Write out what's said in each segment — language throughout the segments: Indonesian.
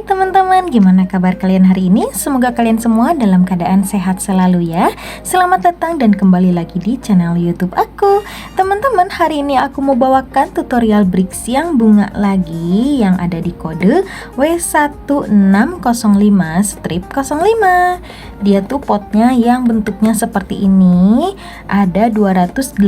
teman-teman, gimana kabar kalian hari ini? Semoga kalian semua dalam keadaan sehat selalu ya. Selamat datang dan kembali lagi di channel YouTube aku. Teman-teman, hari ini aku mau bawakan tutorial bricks yang bunga lagi, yang ada di kode W1605-05. Dia tuh potnya yang bentuknya seperti ini. Ada 283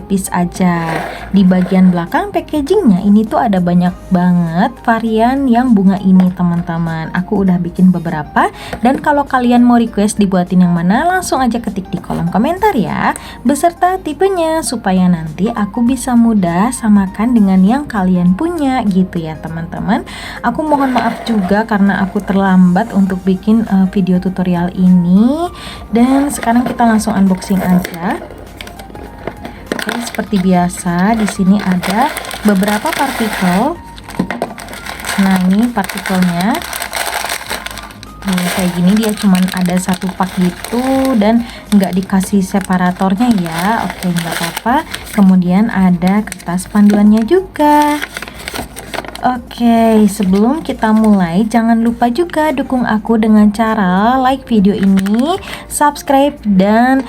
piece aja. Di bagian belakang packagingnya ini tuh ada banyak banget varian yang bunga ini teman-teman. Aku udah bikin beberapa, dan kalau kalian mau request dibuatin yang mana, langsung aja ketik di kolom komentar ya, beserta tipenya, supaya nanti aku bisa mudah samakan dengan yang kalian punya gitu ya teman-teman. Aku mohon maaf juga karena aku terlambat untuk bikin video tutorial ini, dan sekarang kita langsung unboxing aja. Oke, seperti biasa di sini ada beberapa partikel. Nah, ini partikelnya kayak gini, dia cuman ada satu pak gitu dan nggak dikasih separatornya ya. Oke, nggak apa-apa. Kemudian ada kertas panduannya juga. Oke, sebelum kita mulai, jangan lupa juga dukung aku dengan cara like video ini, subscribe, dan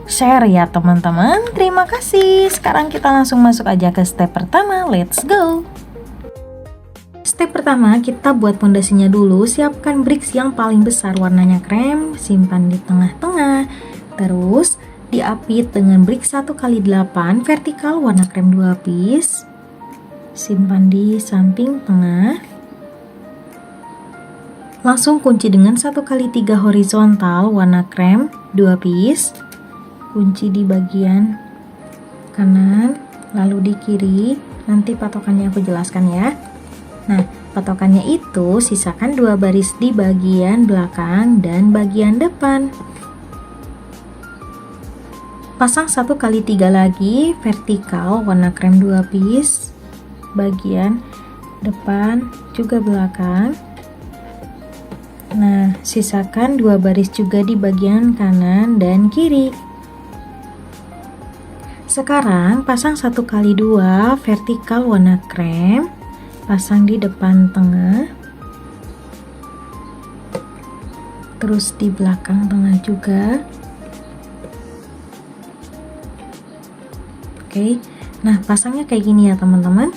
share ya teman-teman. Terima kasih. Sekarang kita langsung masuk aja ke step pertama. Let's go. Step pertama, kita buat pondasinya dulu. Siapkan bricks yang paling besar, warnanya krem, simpan di tengah-tengah. Terus diapit dengan bricks 1x8 vertikal warna krem 2 piece. Simpan di samping tengah. Langsung kunci dengan 1x3 horizontal warna krem 2 piece. Kunci di bagian kanan, lalu di kiri. Nanti patokannya aku jelaskan ya. Nah, patokannya itu sisakan 2 baris di bagian belakang dan bagian depan. Pasang 1x3 lagi vertikal warna krem 2 piece, bagian depan juga belakang. Nah, sisakan 2 baris juga di bagian kanan dan kiri. Sekarang pasang 1x2 vertikal warna krem, pasang di depan tengah, terus di belakang tengah juga. Oke, nah pasangnya kayak gini ya teman-teman.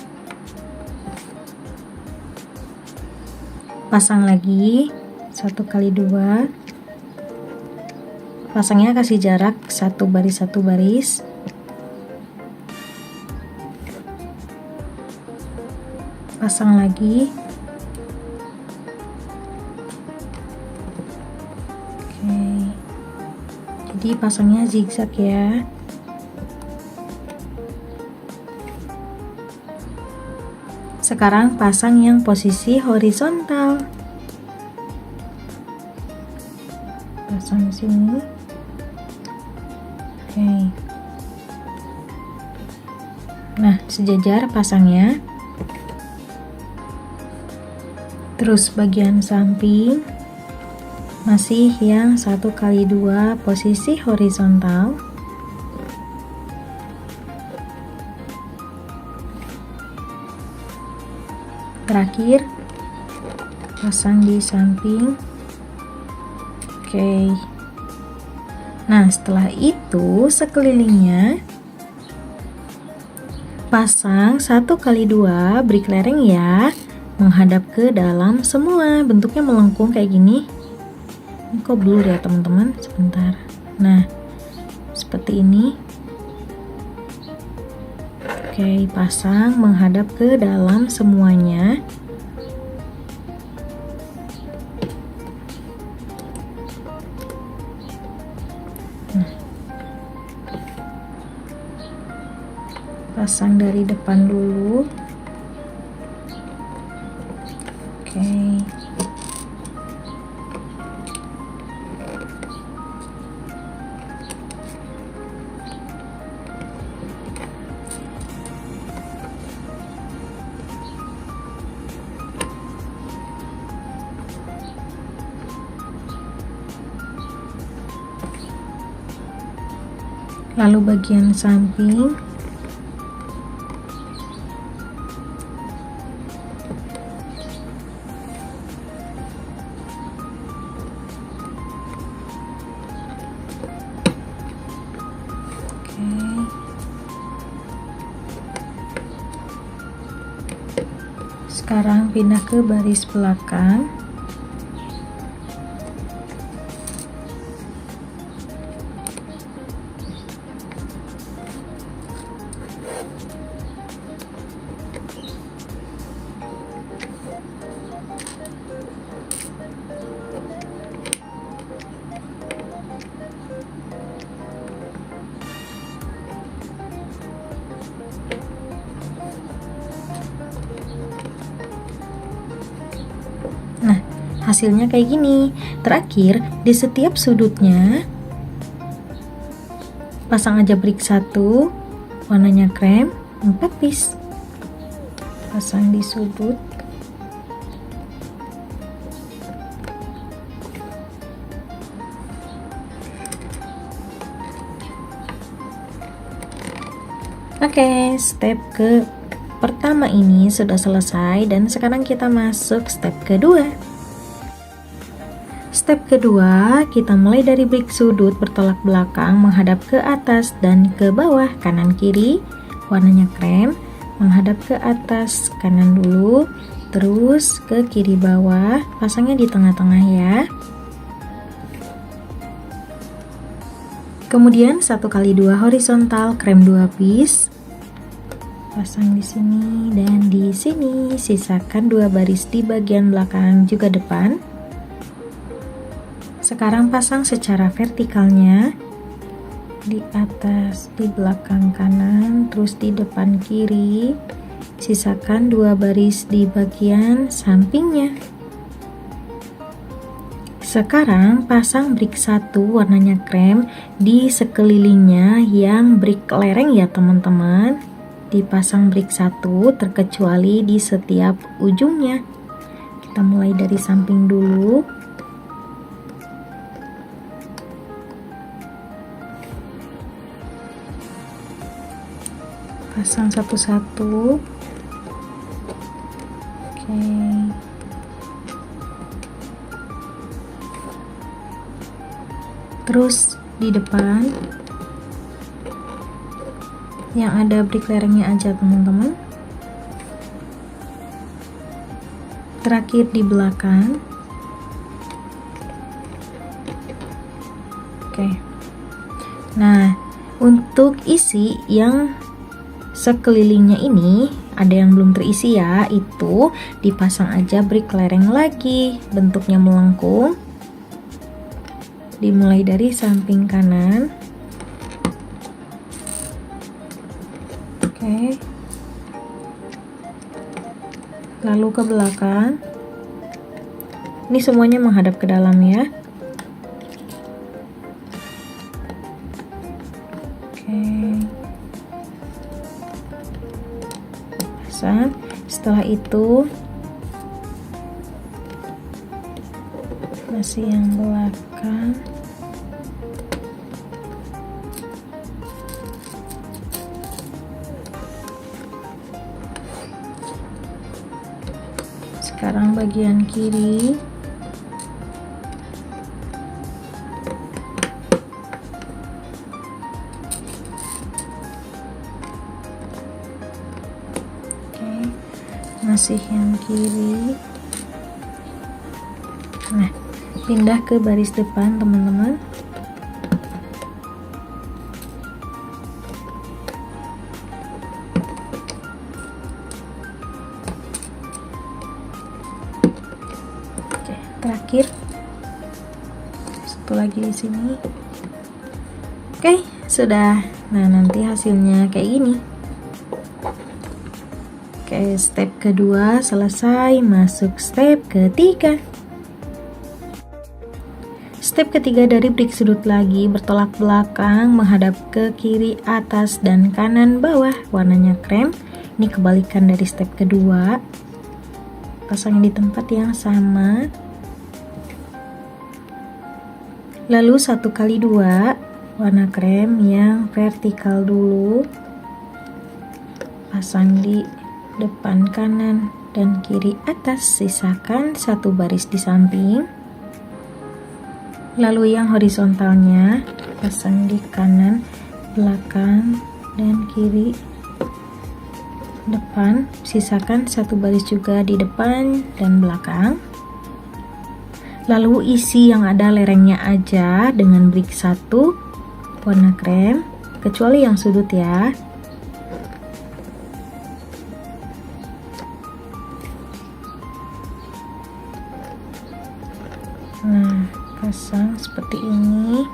Pasang lagi 1x2, pasangnya kasih jarak 1 baris 1 baris. Pasang lagi. Oke, jadi pasangnya zigzag ya. Sekarang pasang yang posisi horizontal. Pasang sini. Oke. Nah, sejajar pasangnya. Terus bagian samping masih yang 1x2 posisi horizontal. Terakhir pasang di samping. Oke. Nah, setelah itu sekelilingnya pasang 1x2 brick lereng ya, menghadap ke dalam semua. Bentuknya melengkung kayak gini. Ini kok blur ya teman-teman, sebentar. Nah, seperti ini. Oke, pasang menghadap ke dalam semuanya. Nah, pasang dari depan dulu. Oke. Lalu bagian samping. Sekarang pindah ke baris belakang. Nah, hasilnya kayak gini. Terakhir, di setiap sudutnya pasang aja brick 1, warnanya krem, 4 piece. Pasang di sudut. Oke, step ke pertama ini sudah selesai dan sekarang kita masuk step kedua. Step kedua, kita mulai dari brick sudut bertolak belakang menghadap ke atas dan ke bawah, kanan kiri, warnanya krem, menghadap ke atas, kanan dulu, terus ke kiri bawah, pasangnya di tengah-tengah ya. Kemudian 1x2 horizontal, krem 2 piece. Pasang di sini dan di sini, sisakan 2 baris di bagian belakang juga depan. Sekarang pasang secara vertikalnya di atas, di belakang kanan, terus di depan kiri. Sisakan 2 baris di bagian sampingnya. Sekarang pasang brick 1 warnanya krem di sekelilingnya yang brick lereng ya teman-teman. Dipasang brick 1 terkecuali di setiap ujungnya. Kita mulai dari samping dulu. Pasang satu-satu. Oke. Terus di depan yang ada brick lerengnya aja teman-teman. Terakhir di belakang. Oke. Nah, untuk isi yang sekelilingnya ini ada yang belum terisi ya, itu dipasang aja brick lereng lagi, bentuknya melengkung. Dimulai dari samping kanan. Oke. Lalu ke belakang. Ini semuanya menghadap ke dalam ya. Oke. Pasang. Setelah itu masih yang belakang. Sekarang bagian kiri. Oke, masih yang kiri. Nah, pindah ke baris depan teman-teman. Terakhir satu lagi di sini. Oke, sudah. Nah, nanti hasilnya kayak gini. Oke, step kedua selesai, masuk step ketiga. Step ketiga dari brick sudut lagi, bertolak belakang menghadap ke kiri, atas, dan kanan bawah, warnanya krem. Ini kebalikan dari step kedua. Pasang di tempat yang sama. Lalu 1x2 warna krem yang vertikal dulu, pasang di depan kanan dan kiri atas, sisakan 1 baris di samping. Lalu yang horizontalnya pasang di kanan belakang dan kiri, depan, sisakan satu baris juga di depan dan belakang. Lalu isi yang ada lerengnya aja dengan brick 1 warna krem, kecuali yang sudut ya. Nah, pasang seperti ini.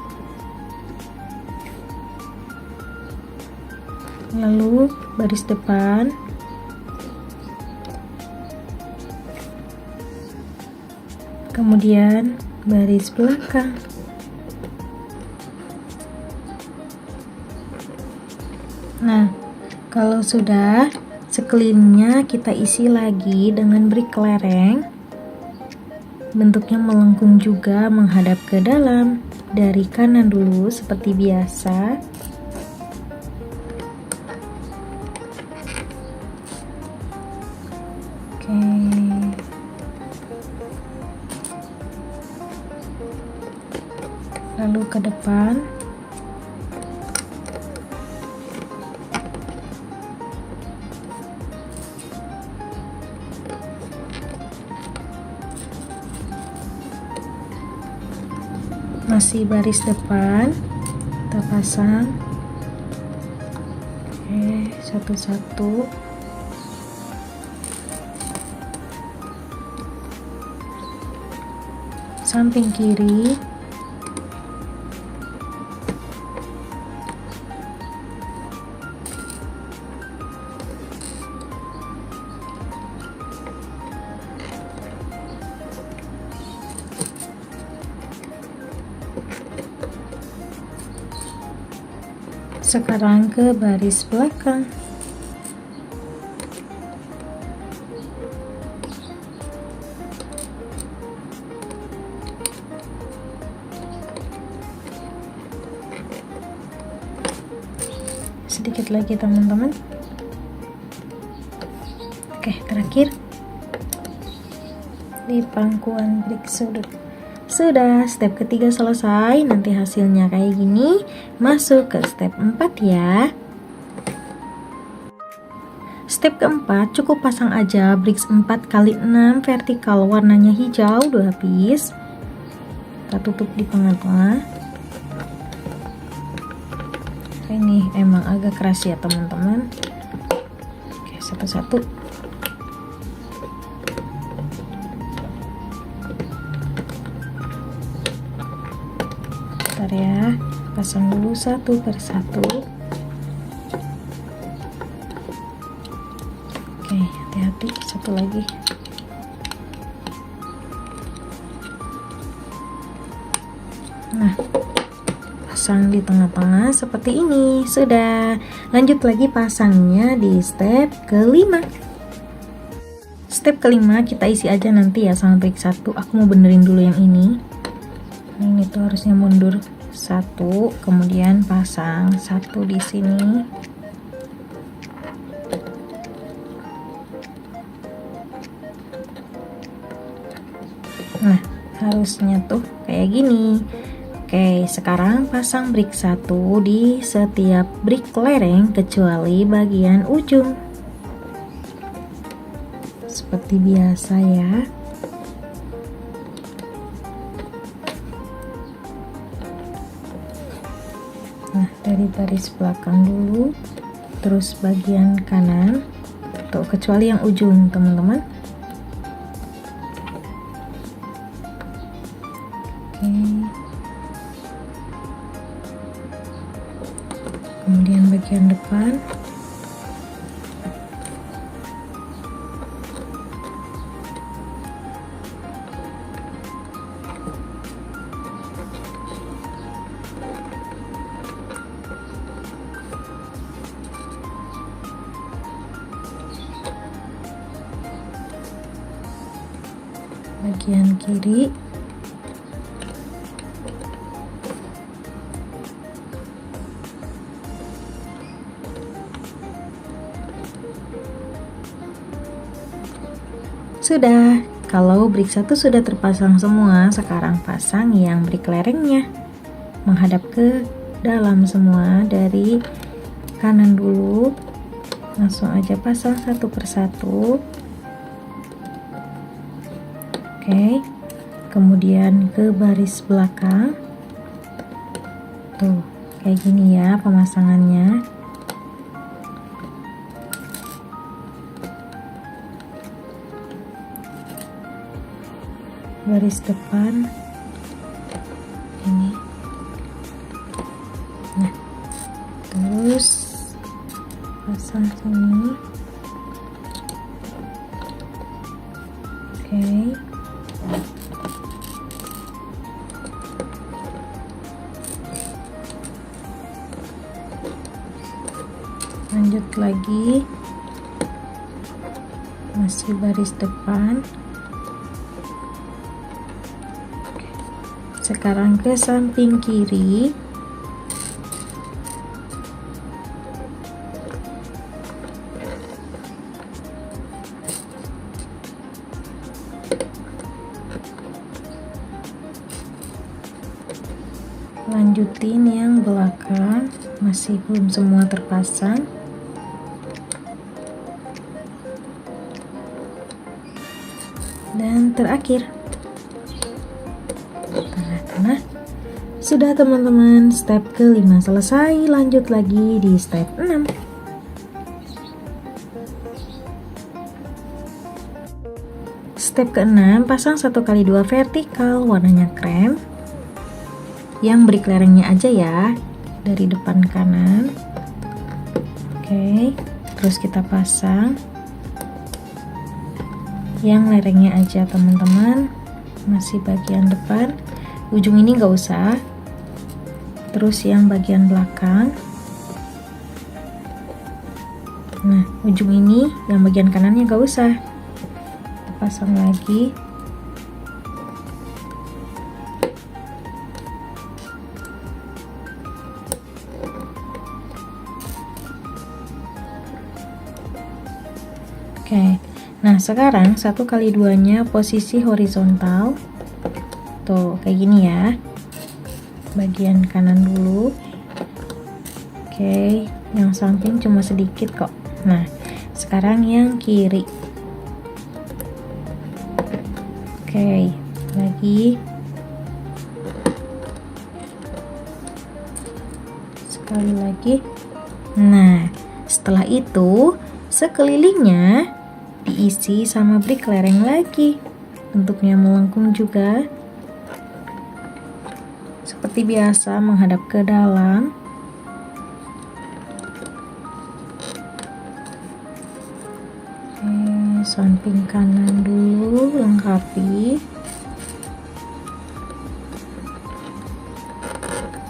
Lalu baris depan, kemudian baris belakang. Nah, kalau sudah, sekelilingnya kita isi lagi dengan brick lereng. Bentuknya melengkung juga menghadap ke dalam. Dari kanan dulu seperti biasa. Oke. Lalu ke depan. Masih baris depan, kita pasang. Oke, satu-satu. Samping kiri. Sekarang ke baris belakang. Sedikit lagi teman-teman. Oke, terakhir di pangkuan brick sudut. Sudah, step ketiga selesai. Nanti hasilnya kayak gini. Masuk ke step 4 ya. Step keempat, cukup pasang aja bricks 4x6 vertikal warnanya hijau 2 piece. Kita tutup di tengah-tengah. Ini emang agak keras ya teman-teman. Oke, satu-satu. Bentar ya, pasang dulu satu per satu. Oke, hati-hati, satu lagi. Nah, pasang di tengah-tengah seperti ini. Sudah, lanjut lagi pasangnya di step kelima. Step kelima kita isi aja nanti ya sama brick 1. Aku mau benerin dulu yang ini. Ini tuh harusnya mundur 1, kemudian pasang 1 di sini. Nah, harusnya tuh kayak gini. Oke, sekarang pasang brick 1 di setiap brick lereng kecuali bagian ujung. Seperti biasa ya. Nah, dari baris belakang dulu, terus bagian kanan, tuh kecuali yang ujung teman-teman. Oke. Kemudian bagian depan. Bagian kiri. Sudah, kalau brick 1 sudah terpasang semua, sekarang pasang yang brick lerengnya menghadap ke dalam semua. Dari kanan dulu, langsung aja pasang satu persatu. Oke, kemudian ke baris belakang. Tuh, kayak gini ya pemasangannya. Baris depan ini. Nah, terus pasang sini. Oke. Lanjut lagi, masih baris depan. Sekarang ke samping kiri. Lanjutin yang belakang, masih belum semua terpasang. Dan terakhir tengah-tengah. Sudah teman-teman, step kelima selesai. Lanjut lagi di step 6. Step ke-6, pasang 1x2 vertikal warnanya krem. Yang beri lerengnya aja ya, dari depan kanan. Oke, terus kita pasang yang lerengnya aja teman-teman, masih bagian depan. Ujung ini nggak usah. Terus yang bagian belakang. Nah, ujung ini yang bagian kanannya nggak usah. Kita pasang lagi. Oke, nah sekarang 1x2-nya posisi horizontal. Tuh, kayak gini ya. Bagian kanan dulu. Oke, yang samping cuma sedikit kok. Nah, sekarang yang kiri. Oke, lagi. Sekali lagi. Nah, setelah itu sekelilingnya diisi sama brik lereng lagi. Bentuknya melengkung juga. Seperti biasa menghadap ke dalam. Oke, samping kanan dulu lengkapi.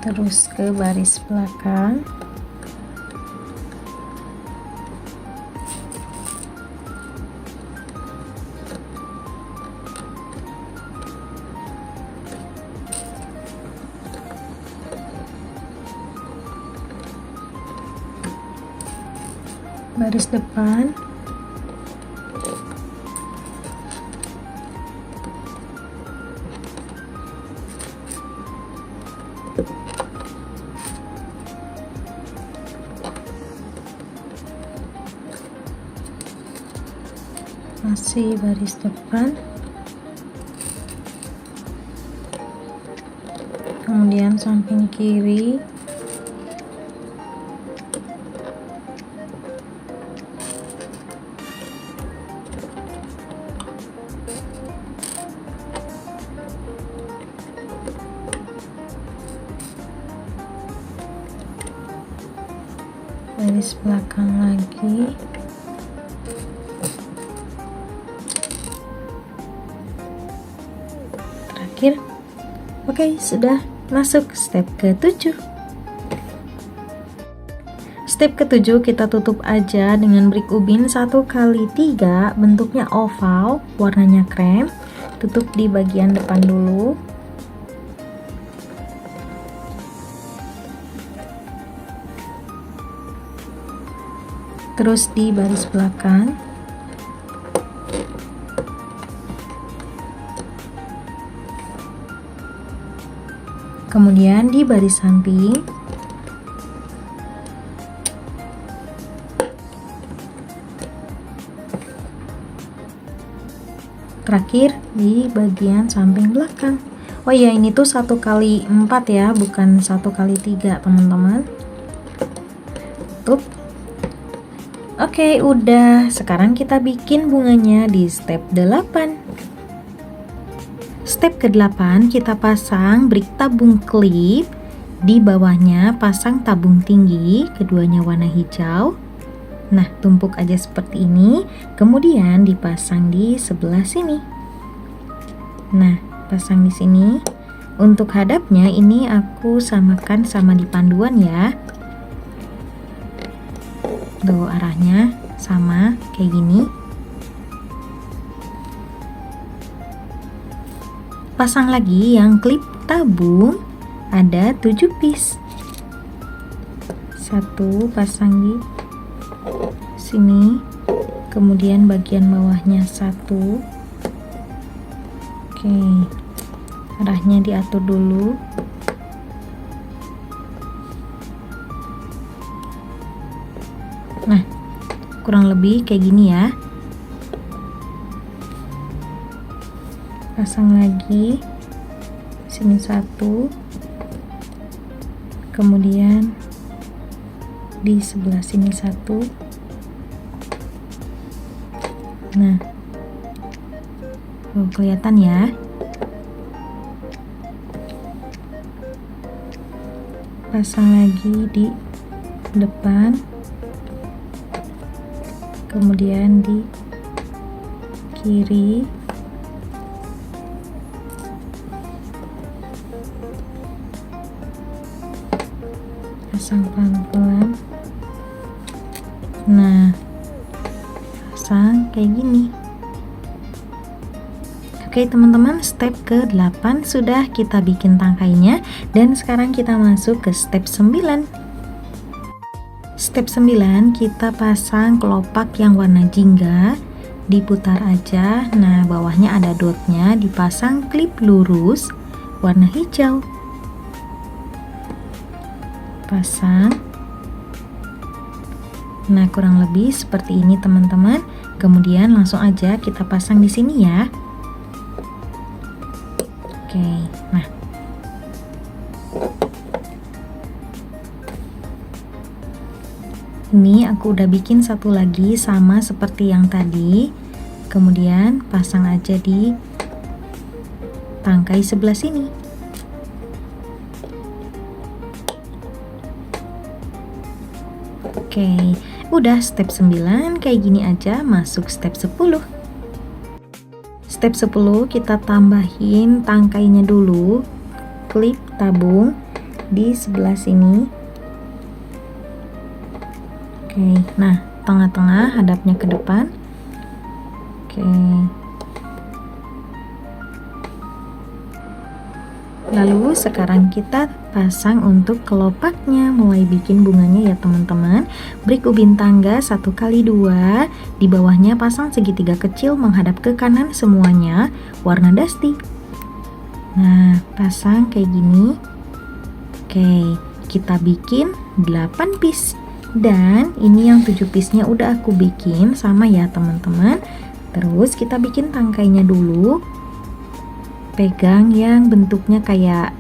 Terus ke baris belakang. Baris depan. Masih baris depan. Kemudian samping kiri. Baris belakang lagi. Terakhir. Oke, sudah masuk step ke-7. Step ke-7 kita tutup aja dengan brik ubin 1x3, bentuknya oval, warnanya krem. Tutup di bagian depan dulu. Terus di baris belakang. Kemudian di baris samping. terakhir di bagian samping belakang. Oh iya, ini tuh 1 kali 4 ya, bukan 1 kali 3 teman-teman. Tutup. Oke, udah. Sekarang kita bikin bunganya di step 8. Step ke-8, kita pasang brik tabung klip. Di bawahnya pasang tabung tinggi, keduanya warna hijau. Nah, tumpuk aja seperti ini, kemudian dipasang di sebelah sini. Nah, pasang di sini. Untuk hadapnya ini aku samakan sama di panduan ya. Tuh, arahnya sama kayak gini. Pasang lagi yang klip tabung, ada 7 piece. 1 pasang di sini, kemudian bagian bawahnya 1. Oke, arahnya diatur dulu. Nah, kurang lebih kayak gini ya. Pasang lagi sini 1, kemudian di sebelah sini 1. Nah, kelihatan ya. Pasang lagi di depan, kemudian di kiri. Pasang pelan-pelan. Nah, pasang kayak gini. Oke teman-teman, step ke-8 sudah kita bikin tangkainya, dan sekarang kita masuk ke step 9. Step 9, kita pasang kelopak yang warna jingga, diputar aja. Nah, bawahnya ada dotnya, dipasang klip lurus warna hijau. Pasang. Nah, kurang lebih seperti ini teman-teman. Kemudian langsung aja kita pasang di sini ya. Oke, nah. Ini aku udah bikin satu lagi sama seperti yang tadi. Kemudian pasang aja di tangkai sebelah sini. Oke, udah step 9 kayak gini aja, masuk step 10. Step 10 kita tambahin tangkainya dulu, klip tabung di sebelah sini. Oke, nah tengah-tengah, hadapnya ke depan. Oke. Lalu sekarang kita pasang untuk kelopaknya, mulai bikin bunganya ya teman-teman. Brik ubin tangga 1x2, di bawahnya pasang segitiga kecil menghadap ke kanan semuanya, warna dusty. Nah, pasang kayak gini. Oke, kita bikin 8 piece. Dan ini yang 7 piece-nya udah aku bikin sama ya teman-teman. Terus kita bikin tangkainya dulu. Pegang yang bentuknya kayak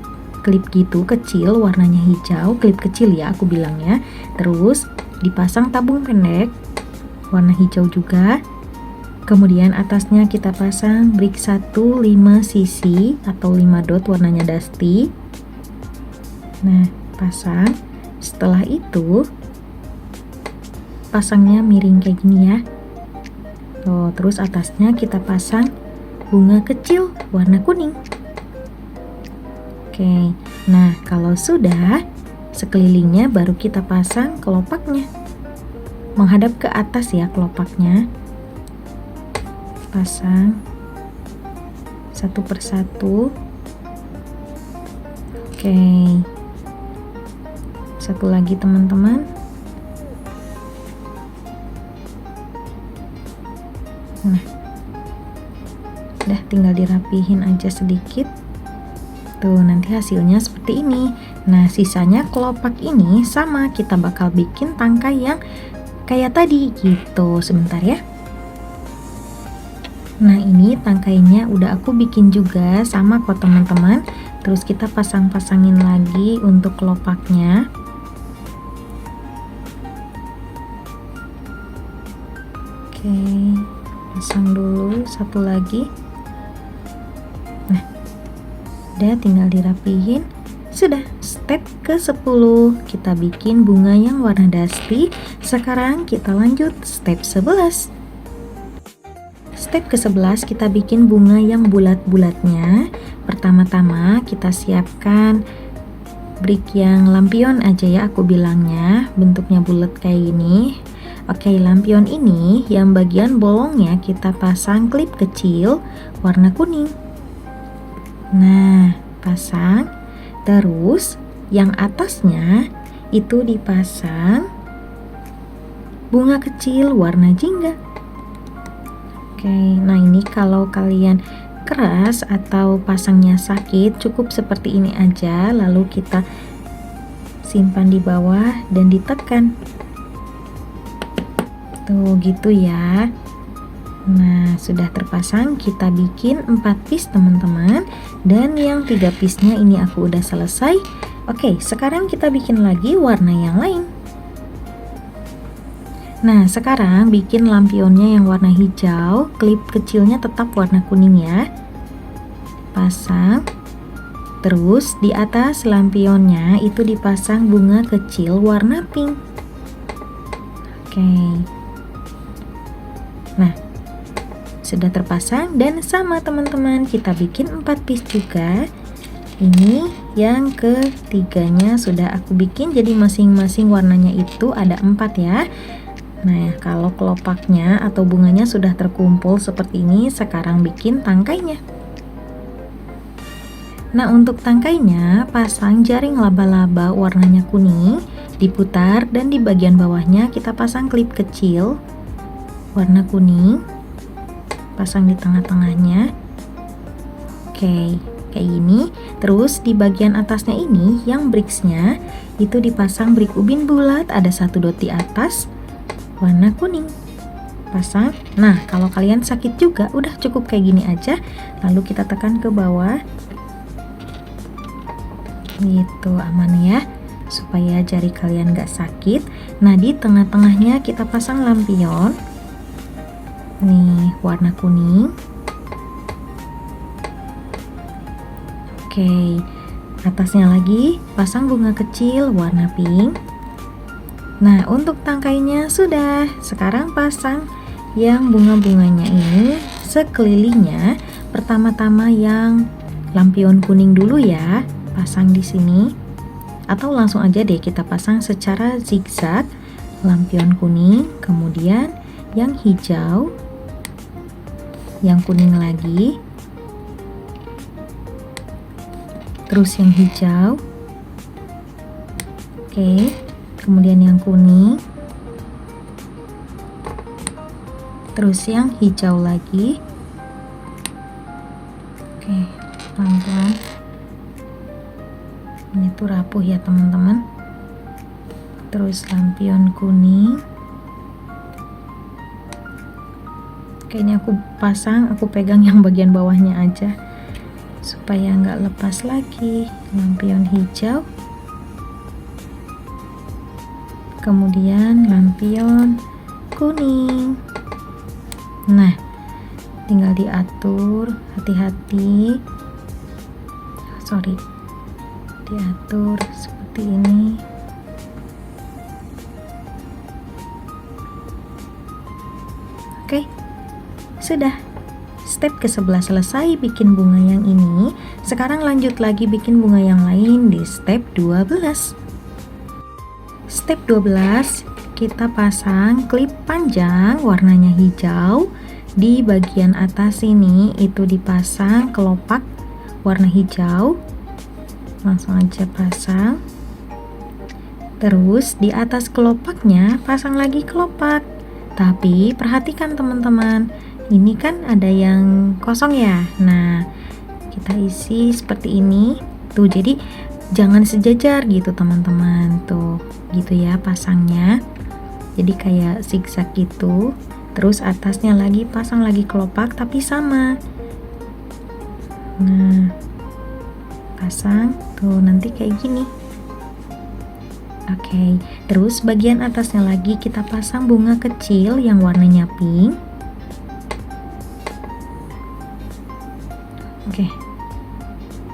klip gitu, kecil, warnanya hijau, klip kecil ya aku bilangnya. Terus dipasang tabung pendek warna hijau juga. Kemudian atasnya kita pasang brik 1 5 sisi atau 5 dot warnanya dusty. Nah, pasang. Setelah itu pasangnya miring kayak gini ya. Tuh, terus atasnya kita pasang bunga kecil warna kuning. Oke, nah kalau sudah, sekelilingnya baru kita pasang kelopaknya, menghadap ke atas ya kelopaknya. Pasang satu persatu. Oke, satu lagi teman-teman. Nah, udah tinggal dirapihin aja sedikit. Tuh, nanti hasilnya seperti ini. Nah, sisanya kelopak ini sama, kita bakal bikin tangkai yang kayak tadi gitu. Sebentar ya. Nah, ini tangkainya udah aku bikin juga sama kok teman-teman. Terus kita pasang-pasangin lagi untuk kelopaknya. Oke, pasang dulu satu lagi. Nah, udah tinggal dirapihin. Sudah, step ke-10 kita bikin bunga yang warna dusty. Sekarang kita lanjut step 11. Step ke-11 kita bikin bunga yang bulat-bulatnya. Pertama-tama kita siapkan brick yang lampion aja ya, aku bilangnya bentuknya bulat kayak gini. Oke, lampion ini yang bagian bolongnya kita pasang klip kecil warna kuning. Nah, pasang. Terus yang atasnya itu dipasang bunga kecil warna jingga. Oke, nah ini kalau kalian keras atau pasangnya sakit, cukup seperti ini aja, lalu kita simpan di bawah dan ditekan. Tuh gitu ya. Nah, sudah terpasang, kita bikin 4 piece teman-teman. Dan yang 3 piece-nya ini aku udah selesai. Oke, sekarang kita bikin lagi warna yang lain. Nah, sekarang bikin lampionnya yang warna hijau, klip kecilnya tetap warna kuning ya. Pasang. Terus di atas lampionnya itu dipasang bunga kecil warna pink. Oke. Nah, sudah terpasang dan sama teman-teman, kita bikin 4 piece juga. Ini yang ketiganya sudah aku bikin, jadi masing-masing warnanya itu ada 4 ya. Nah, kalau kelopaknya atau bunganya sudah terkumpul seperti ini, sekarang bikin tangkainya. Nah, untuk tangkainya pasang jaring laba-laba warnanya kuning, diputar dan di bagian bawahnya kita pasang klip kecil warna kuning. Pasang di tengah-tengahnya. Oke, kayak gini. Terus di bagian atasnya ini yang bricksnya itu dipasang brick ubin bulat, ada 1 dot di atas warna kuning. Pasang. Nah, kalau kalian sakit juga udah cukup kayak gini aja, lalu kita tekan ke bawah gitu, aman ya, supaya jari kalian gak sakit. Nah, di tengah-tengahnya kita pasang lampion nih warna kuning. Oke, atasnya lagi pasang bunga kecil warna pink. Nah, untuk tangkainya sudah. Sekarang pasang yang bunga-bunganya ini sekelilingnya. Pertama-tama yang lampion kuning dulu ya, pasang di sini. Atau langsung aja deh kita pasang secara zigzag. Lampion kuning, kemudian yang hijau, yang kuning lagi, terus yang hijau. Oke, kemudian yang kuning, terus yang hijau lagi. Oke, pelan-pelan. Ini tuh rapuh ya teman-teman. Terus lampion kuning. Oke, ini aku pasang, aku pegang yang bagian bawahnya aja supaya nggak lepas lagi. Lampion hijau, kemudian lampion kuning. Nah, tinggal diatur, hati-hati, diatur seperti ini. Oke, sudah. Step ke-11 selesai bikin bunga yang ini. Sekarang lanjut lagi bikin bunga yang lain di step 12. Step 12, kita pasang klip panjang warnanya hijau. Di bagian atas ini itu dipasang kelopak warna hijau. Langsung aja pasang. Terus di atas kelopaknya pasang lagi kelopak. Tapi perhatikan teman-teman, ini kan ada yang kosong ya. Nah, kita isi seperti ini. Tuh, jadi jangan sejajar gitu teman-teman. Tuh, gitu ya pasangnya. Jadi kayak zigzag gitu. Terus atasnya lagi pasang lagi kelopak tapi sama. Nah, pasang tuh nanti kayak gini. Oke, terus bagian atasnya lagi kita pasang bunga kecil yang warnanya pink. Oke.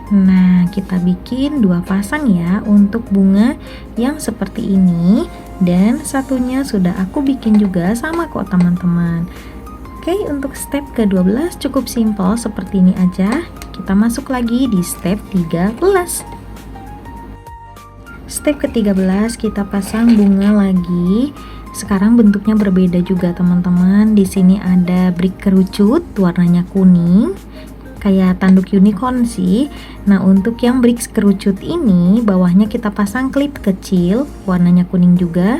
Nah, kita bikin 2 pasang ya untuk bunga yang seperti ini, dan satunya sudah aku bikin juga sama kok teman-teman. Oke, untuk step ke-12 cukup simpel seperti ini aja. Kita masuk lagi di step 13. Step ke-13 kita pasang bunga lagi. Sekarang bentuknya berbeda juga teman-teman. Di sini ada brick kerucut warnanya kuning, kayak tanduk unicorn sih. Nah, untuk yang brick kerucut ini bawahnya kita pasang klip kecil warnanya kuning juga.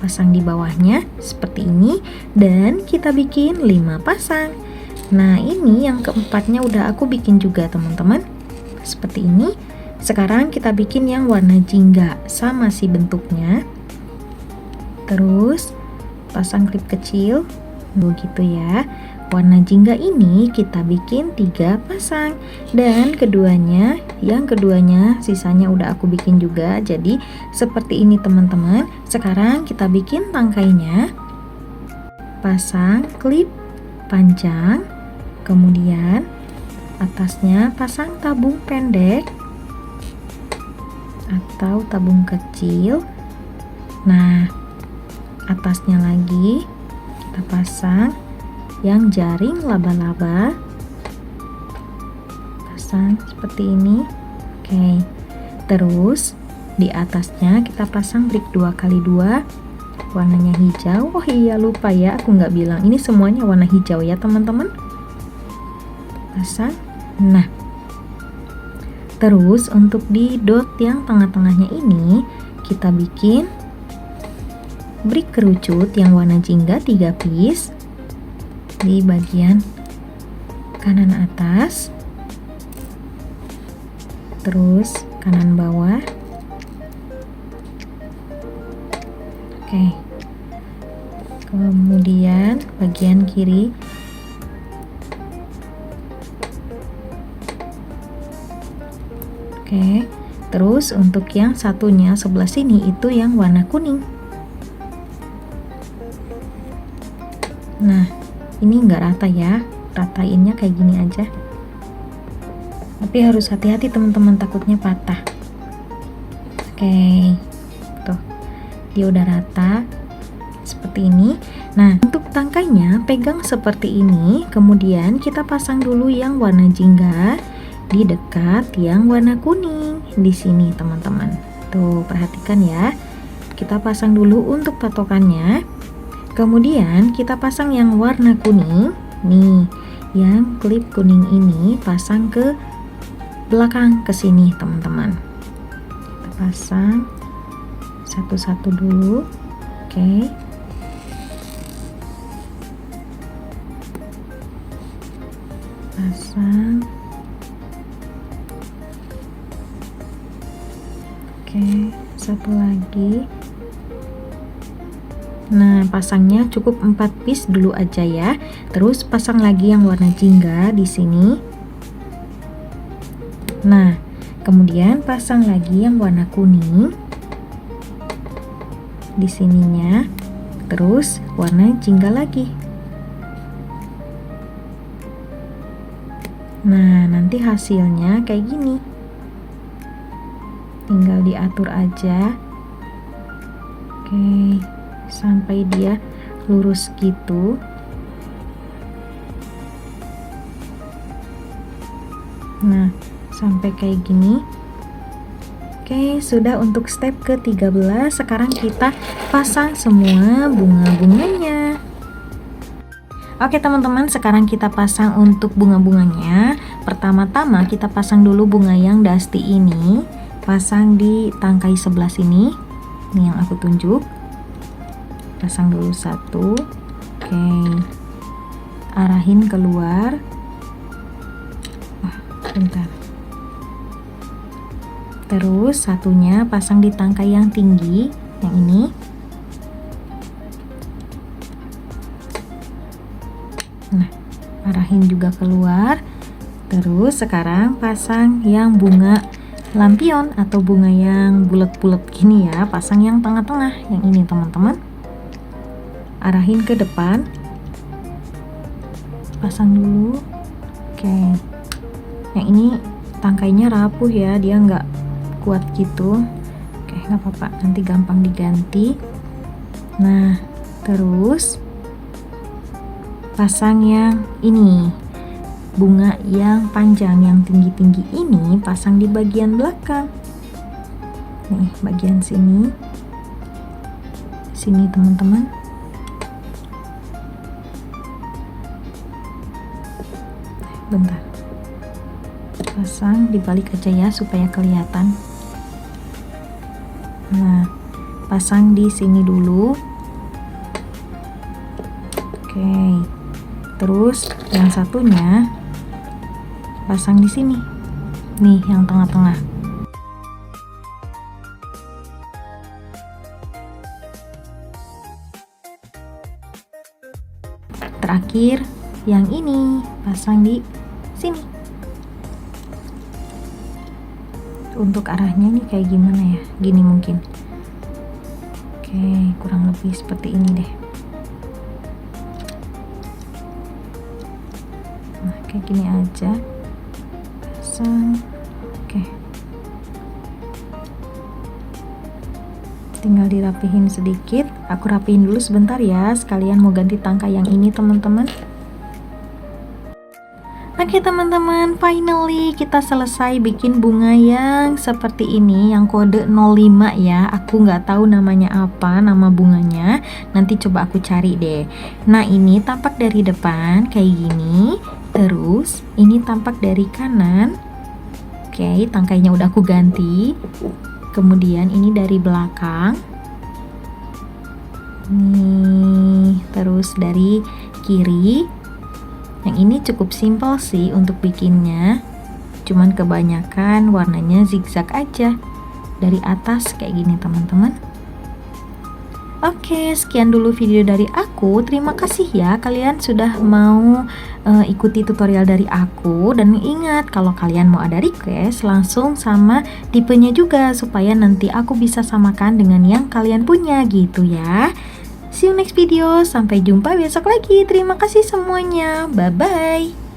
Pasang di bawahnya seperti ini, dan kita bikin 5 pasang. Nah, ini yang keempatnya udah aku bikin juga teman-teman. Seperti ini. Sekarang kita bikin yang warna jingga, sama sih bentuknya. Terus pasang klip kecil begitu ya. Warna jingga ini kita bikin 3 pasang, dan yang keduanya sisanya udah aku bikin juga. Jadi seperti ini teman-teman. Sekarang kita bikin tangkainya. Pasang klip panjang, kemudian atasnya pasang tabung pendek atau tabung kecil. Nah, atasnya lagi kita pasang yang jaring laba-laba, pasang seperti ini. Oke, terus di atasnya kita pasang brick 2x2 warnanya hijau. Oh iya, lupa ya, aku nggak bilang ini semuanya warna hijau ya teman-teman. Pasang. Nah, terus untuk di dot yang tengah-tengahnya ini kita bikin brick kerucut yang warna jingga 3 piece di bagian kanan atas, terus kanan bawah. Oke, kemudian bagian kiri. Oke, terus untuk yang satunya sebelah sini itu yang warna kuning. Nah, ini enggak rata ya, ratainnya kayak gini aja. Tapi harus hati-hati teman-teman, takutnya patah. Oke, tuh, dia udah rata seperti ini. Nah, untuk tangkainya pegang seperti ini, kemudian kita pasang dulu yang warna jingga di dekat yang warna kuning di sini teman-teman. Tuh, perhatikan ya. Kita pasang dulu untuk patokannya. Kemudian kita pasang yang warna kuning. Nih, yang klip kuning ini pasang ke belakang ke sini teman-teman. Kita pasang satu-satu dulu. Oke. Pasang. Oke, satu lagi. Nah, pasangnya cukup 4 piece dulu aja ya. Terus pasang lagi yang warna jingga di sini. Nah, kemudian pasang lagi yang warna kuning di sininya. Terus warna jingga lagi. Nah, nanti hasilnya kayak gini. Tinggal diatur aja. Oke, sampai dia lurus gitu. Nah, sampai kayak gini. Oke, sudah untuk step ke-13. Sekarang kita pasang semua bunga-bunganya. Oke teman-teman, sekarang kita pasang untuk bunga-bunganya. Pertama-tama kita pasang dulu bunga yang dusty ini. Pasang di tangkai sebelah sini. Ini yang aku tunjuk. Pasang dulu satu. Oke, arahin keluar. Bentar. Terus satunya pasang di tangkai yang tinggi, yang ini. Nah, arahin juga keluar. Terus sekarang pasang yang bunga lampion atau bunga yang bulat-bulat gini ya. Pasang yang tengah-tengah, yang ini teman-teman. Arahin ke depan. Pasang dulu. Oke. Yang ini tangkainya rapuh ya, dia nggak kuat gitu. Oke, nggak apa-apa, nanti gampang diganti. Nah, terus pasang yang ini, bunga yang panjang, yang tinggi-tinggi ini pasang di bagian belakang. Nih, bagian sini. Sini teman-teman. Bentar. Pasang dibalik aja ya supaya kelihatan. Nah, pasang di sini dulu. Oke. Terus yang satunya pasang di sini. Nih, yang tengah-tengah. Terakhir, yang ini pasang di sini. Untuk arahnya nih kayak gimana ya? Gini mungkin. Oke, kurang lebih seperti ini deh. Nah, kayak gini aja. Pasang. Oke. Tinggal dirapihin sedikit. Aku rapihin dulu sebentar ya. Sekalian mau ganti tangkai yang ini, teman-teman. Oke teman-teman, finally kita selesai bikin bunga yang seperti ini, yang kode 05 ya. Aku nggak tahu namanya apa, nama bunganya. Nanti coba aku cari deh. Nah, ini tampak dari depan kayak gini. Terus ini tampak dari kanan. Oke, tangkainya udah aku ganti. Kemudian ini dari belakang. Nih, terus dari kiri. Yang ini cukup simpel sih untuk bikinnya, cuman kebanyakan warnanya zigzag aja dari atas kayak gini teman-teman. Oke, sekian dulu video dari aku. Terima kasih ya kalian sudah mau ikuti tutorial dari aku. Dan ingat, kalau kalian mau ada request, langsung sama tipenya juga supaya nanti aku bisa samakan dengan yang kalian punya gitu ya. See you next video, sampai jumpa besok lagi. Terima kasih semuanya, bye-bye.